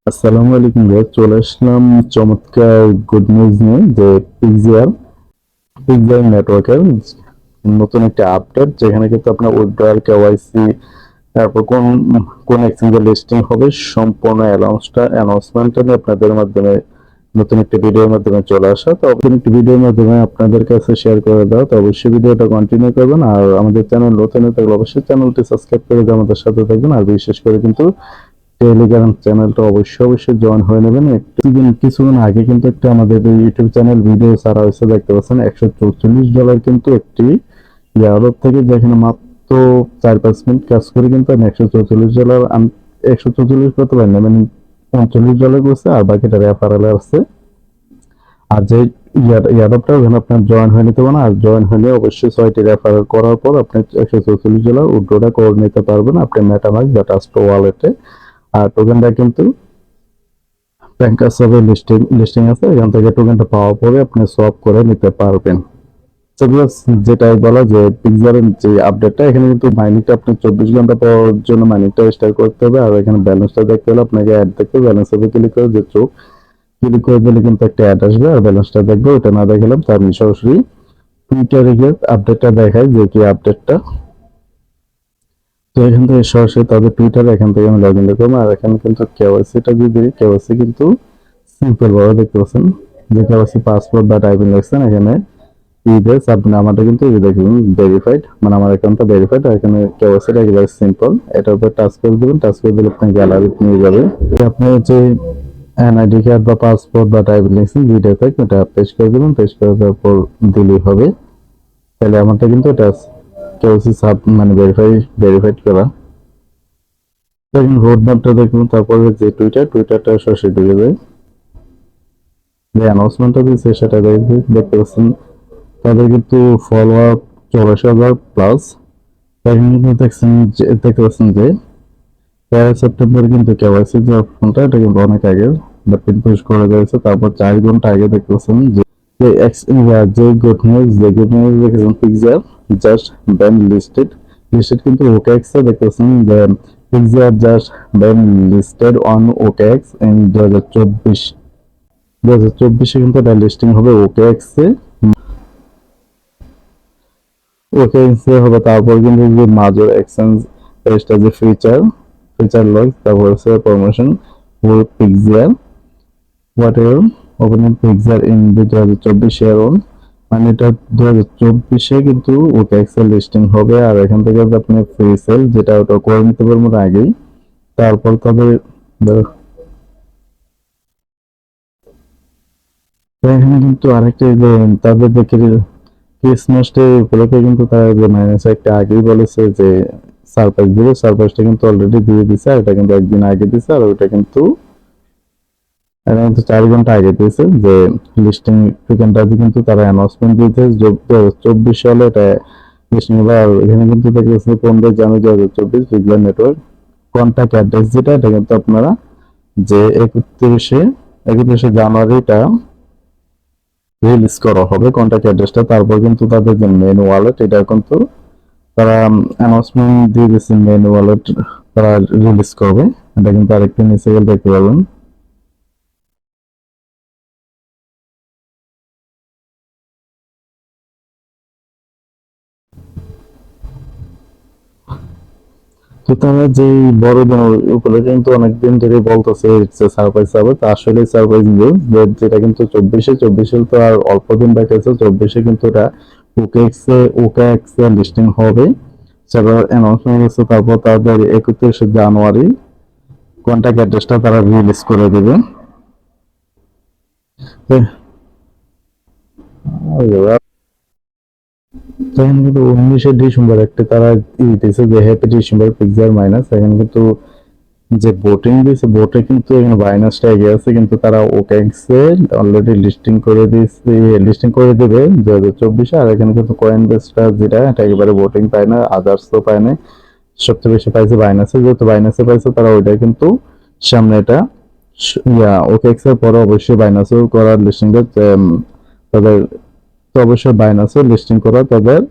আসসালামু আলাইকুম ভাই, চলে আসলাম চমৎকার গুড নিউজ নিয়ে যে পিক্সিআর নেটওয়ার্কের নতুন একটা আপডেট, যেখানে কিন্তু আপনার উইথড্রয়াল কেওয়াইসি, তারপর কোন কোন এক্সচেঞ্জে লিস্টিং হবে, সম্পূর্ণ অ্যানাউন্সমেন্টটা নিয়ে আপনাদের মাধ্যমে নতুন একটি ভিডিওর মাধ্যমে চলে আসা। তো নতুন একটি ভিডিওর মাধ্যমে আপনাদের কাছে শেয়ার করে দাও, তো অবশ্যই ভিডিওটা কন্টিনিউ করবেন। আর আমাদের চ্যানেল নতুন হয়ে থাকলে অবশ্যই চ্যানেলটি সাবস্ক্রাইব করে দিয়ে আমাদের সাথে থাকবেন। আর বিশেষ করে কিন্তু টেলিগ্রাম চ্যানেলটা অবশ্যই জয়েন হয়ে নেবেন। কিছুদিন আগে কিন্তু একটা আমাদের ইউটিউব চ্যানেল ভিডিও ছাড়া হয়েছে, দেখতে পাচ্ছেন $144 কিন্তু একটি ইয়ারব থেকে, যেখানে মাত্র 4-5 মিনিট কাজ করে কিন্তু আমি $144 144 করতে পারি না, মানে $39 করছে, আর বাকিটা রেফারেল আছে। আর যে ইয়ারবটা ওখানে আপনার জয়েন হয়ে নিতে পারেন, আর জয়েন হলে অবশ্যই 6টি রেফারেল করার পর আপনি $144 উইথড্রটা করে নিতে পারবেন আপনি মেটামাস্ক বা ট্রাস্ট ওয়ালেটে। আর টোকেনটা কিন্তু ব্যাংকার্স হবে লিস্টিং আছে, এখান থেকে টোকেনটা পাওয়ার পরে আপনি সোয়াপ করে নিতে পারবেন। সেগুলো যেটা বলা যে পিক্সেলের যে আপডেটটা, এখানে কিন্তু মাইনিংটা আপনি 24 ঘন্টা পর জন্য মাইনিংটা স্টার্ট করতে হবে। আর এখানে ব্যালেন্সটা দেখতে হলে আপনাকে অ্যাড দেখতে হবে, ব্যালেন্স হবে ক্লিক করে যে চোখ ক্লিক করে দিলে কিন্তু একটা অ্যাড আসবে, আর ব্যালেন্সটা দেখবে। ওটা না দেখালাম তো আমি সরাসরি টুইটারে গিয়ে আপডেটটা দেখাই যে কি আপডেটটা। তো এখান থেকে সরাসরি তাদের টুইটারে এখান থেকে আমি লগ ইন করবো। আর এখানে কিন্তু কেওয়াইসিটা যদি কেওয়াইসি কিন্তু সিম্পল ভাবে দেখতে পাচ্ছেন, যে কেওয়াইসি পাসপোর্ট বা টাইপিং লাগছেন এখানে ইদেস আপনি আমারটা কিন্তু এই দেখুন ভেরিফাইড, মানে আমার অ্যাকাউন্টটা ভেরিফাইড। আর এখানে কেওয়াইসিটা একেবারে সিম্পল, এটার উপর টাচ করে দেবেন, টাচ করে দিলে আপনি গ্যালারিতে নিয়ে যাবে। আপনি হচ্ছে এনআইডি কার্ড বা পাসপোর্ট বা টাইপিং লাগছেন যেটা থাকে ওটা পেস্ট করে দেবেন, পেস্ট করে দেওয়ার পর দিলেই হবে। তাহলে আমারটা কিন্তু এটা কেওয়াইসি সাব মানে ভেরিফাইড করা। দেখুন রোড ম্যাপটা দেখুন, তারপরে যে টুইটারটা সরাসরি ঢুকে যায়, যে অ্যানাউন্সমেন্টটা দিয়েছে সেটা দেখতে পাচ্ছেন। তাদের কিন্তু ফলোয়ার 84,000+। এখন কিন্তু দেখতে পাচ্ছেন যে 13 সেপ্টেম্বর কিন্তু কেওয়াইসি যে অপশনটা, এটা কিন্তু অনেক আগে বাট পুশ করে দিয়েছে। তারপর 4 ঘন্টা আগে দেখতে পাচ্ছেন যে যে গুড নিউজ দেখেছেন পিক্সিআর জাস্ট ব্যান লিস্টেড কিন্তু ওকেএক্স এ দেখতে পাচ্ছেন যে Pixir just been listed on OKX in 2024 কিন্তু এটা লিস্টিং হবে ওকেএক্স এ। ওকেএক্স এ হবে। তারপর কিন্তু যে মাজর এক্সচেঞ্জ রেজিস্টার যে ফিচার লগ, তারপর হচ্ছে promotion with Pixir whatever opening Pixir in 2024 share on, মানে এটা 2024 কিন্তু ওকেএক্স এর লিস্টিং হবে। আর এখান থেকে আপনি ফ্রি সেল যেটা ওটা করে নিতে পারবেন আগেই। তারপর তাদের এখানে কিন্তু আরেকটা যে তাদের যে ক্রিসমাস ডে উপলক্ষে কিন্তু তারা যে মাইনাস একটা আগেই বলেছে যে সারপ্রাইজ দিবে, সারপ্রাইজটা কিন্তু অলরেডি দিয়ে দিছে। আর এটা কিন্তু একদিন আগে দিছে, আর ওইটা কিন্তু এটা কিন্তু 4 ঘন্টা আগে দিয়েছে যে লিস্টিং টোকেনটা কিন্তু তারা অ্যানাউন্সমেন্ট দিয়েছে 2024 সালে এটা লিস্টিং হবে। আর এখানে কিন্তু দেখেছি 15 জানুয়ারি 2024 বিগবান নেটওয়ার্ক কন্ট্যাক্ট অ্যাড্রেস, যেটা এটা কিন্তু আপনারা যে 31শে জানুয়ারি এটা রিলিজ করা হবে কন্ট্যাক্ট অ্যাড্রেসটা। তারপর কিন্তু তাদের যে মেন ওয়ালেট, এটা কিন্তু তারা অ্যানাউন্সমেন্ট দিয়ে দিয়েছে, মেন ওয়ালেট তারা রিলিজ করবে। এটা কিন্তু আরেকটি নিচে গেলে দেখতে পাবেন। তো তারা যে বড় দিন উপলক্ষে কিন্তু অনেকদিন ধরে বলতেছে সারপ্রাইজ হবে, তো আসলে সারপ্রাইজ নিউজ যেটা কিন্তু 24 তো আর অল্প দিন বাকি আছে। 24 কিন্তু এটা ওকেএক্স এ লিস্টিং হবে, সেটা অ্যানাউন্সমেন্ট হচ্ছে। তারপর তাদের 31শে জানুয়ারি কন্ট্যাক্ট অ্যাড্রেসটা তারা রিলিজ করে দেবে। তখন কিন্তু 19শে ডিসেম্বর একটা তারা দিয়েছে যে হ্যাপি ডিসেম্বর পিক্সিআর মাইনাস। এখানে কিন্তু যে ভোটিং দিয়েছে, ভোটে কিন্তু এখানে বাইনাসটা এগিয়ে আছে, কিন্তু তারা ওকেএক্সে অলরেডি লিস্টিং করে দেবে 2024-এ। আর এখানে কিন্তু কয়েন বেসটা যেটা এটা একেবারে ভোটিং পায় না, আদার্স তো পায় না, সবচেয়ে বেশি পাইছে বাইনাসে। যেহেতু বাইনাসে পাইছে তারা ওইটা কিন্তু সামনে এটা ওকেএক্স এর পরে অবশ্যই বাইনাসেও করার লিস্টিংটা তাদের, তো অবশ্যই বাইনাসে লিস্টিং করা তাদের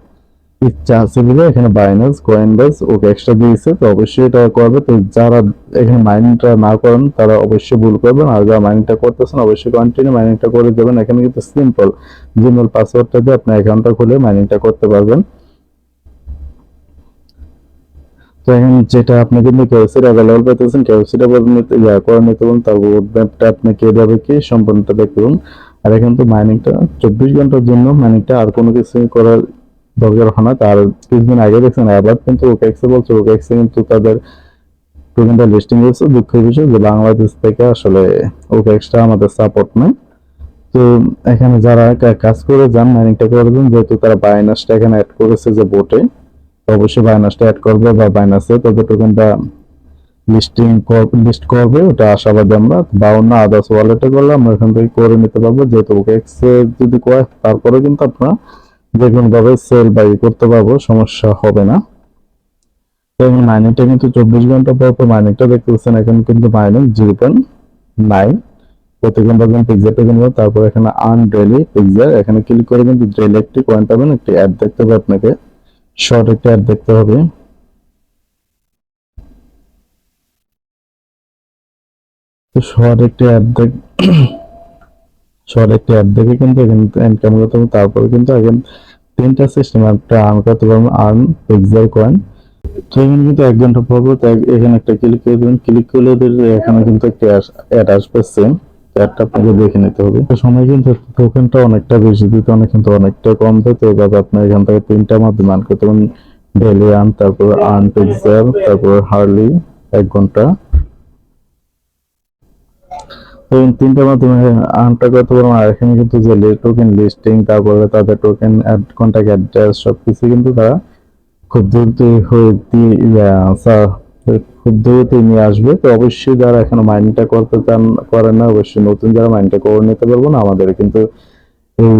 ইচ্ছা আছে বলে এখানে বাইন্যান্স কয়েনবেস ওকে এক্সট্রা দিয়েছে, তো অবশ্যই এটা করবে। তো যারা এখানে মাইনিংটা না করেন তারা অবশ্যই ভুল করবেন, আর যারা মাইনিংটা করতেছেন অবশ্যই কন্টিনিউ মাইনিংটা করে দেবেন। এখানে কিন্তু সিম্পল জিমেল পাসওয়ার্ডটা দিয়ে আপনি অ্যাকাউন্টটা খুলে মাইনিংটা করতে পারবেন। তো এখন যেটা আপনি কিন্তু কেওসিটা অ্যাভেলেবল পেতেছেন, কেওসিটা করে নিতে পারেন। তার রোড ম্যাপটা আপনাকে এভাবে কি সম্পূর্ণটা দেখুন। আর এখন তো মাইনিংটা 24 ঘন্টার জন্য, মাইনিংটা আর কোনো কিছু করার দরকার হয় না। তার কিছুদিন আগে দেখছেন আবার কিন্তু ওকেএক্সে বলছে, ওকেএক্সে কিন্তু তাদের টোকেনটা লিস্টিং হয়েছে। দুঃখের বিষয় যে বাংলাদেশ থেকে আসলে ওকেএক্সটা আমাদের সাপোর্ট নেই। তো এখানে যারা কাজ করে যান মাইনিংটা করে দেন, যেহেতু তারা বাইনাসটা এখানে অ্যাড করেছে যে বোটে, অবশ্যই বাইনাসটা অ্যাড করবে বা বাইনাসে তাদের টোকেনটা লিস্ট করবে, ওটা আশাবাদী আমরা। বা অন্য আদার্স ওয়ালেটে করলে আমরা এখান থেকে করে নিতে পারবো, যেহেতু ওকেএক্স যদি করে তারপরে কিন্তু আপনারা যে কোনো ভাবে সেল বাই করতে পারবো, সমস্যা হবে না। তো মাইনিংটা কিন্তু 24 ঘন্টা পর পর মাইনিংটা দেখতে পাচ্ছেন। এখন কিন্তু মাইনিং 0.9 প্রতি ঘন্টা যখন পিক্সেল টোকেন পাবেন, তারপর এখানে আর্ন ডেইলি পিক্সেল, এখানে ক্লিক করে কিন্তু ডেইলি একটি কয়েন পাবেন, একটি অ্যাড দেখতে হবে আপনাকে, শর্ট একটা অ্যাড দেখতে হবে। তো শর্ট একটি অ্যাড দেখে কিন্তু এখানে ইনকাম করতে হবে। তারপরে কিন্তু এখন 3টা সিস্টেম একটা আর্ন করতে পারবেন, আর্ন পিক্সেল কয়েন। তো এখানে কিন্তু 1 ঘন্টা পর পর এখানে একটা ক্লিক করে দেবেন, ক্লিক করলে এখানে কিন্তু একটা অ্যাড আসবে, সেম অ্যাডটা আপনাকে দেখে নিতে হবে। তো সময় কিন্তু টোকেনটা অনেকটা বেশি দিতে, অনেক কিন্তু অনেকটা কম দেয়। তো এভাবে আপনি এখান থেকে 3টার মাধ্যমে আর্ন করতে পারেন, ডেইলি আর্ন, তারপর আর্ন পিক্সেল, তারপর হার্লি 1 ঘন্টা। তো এই 3টার মাধ্যমে আর্নটা করতে পারবেন। আর এখানে কিন্তু যে টোকেন লিস্টিং, তারপরে তাদের টোকেন কন্ট্যাক্ট অ্যাড্রেস সবকিছু কিন্তু তারা খুব দ্রুতই খুব দ্রুতই নিয়ে আসবে। তো অবশ্যই যারা এখনো মাইনিংটা করতে চান করেন না, অবশ্যই নতুন যারা মাইনিংটা করে নিতে পারবো না, আমাদের কিন্তু এই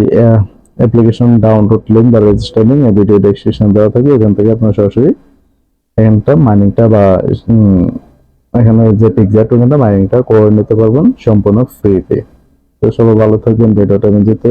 অ্যাপ্লিকেশন ডাউনলোড লিঙ্ক বা রেজিস্টার লিঙ্ক ভিডিও ডেসক্রিপশন দেওয়া থাকে, এখান থেকে আপনারা সরাসরি এখানটা মাইনিংটা বা এখানে যে পিক্সেল টোকেনটা মাইনিংটা করে নিতে পারবেন সম্পূর্ণ ফ্রিতে। তো সবাই ভালো থাকবেন, ভিডিওটা যেতে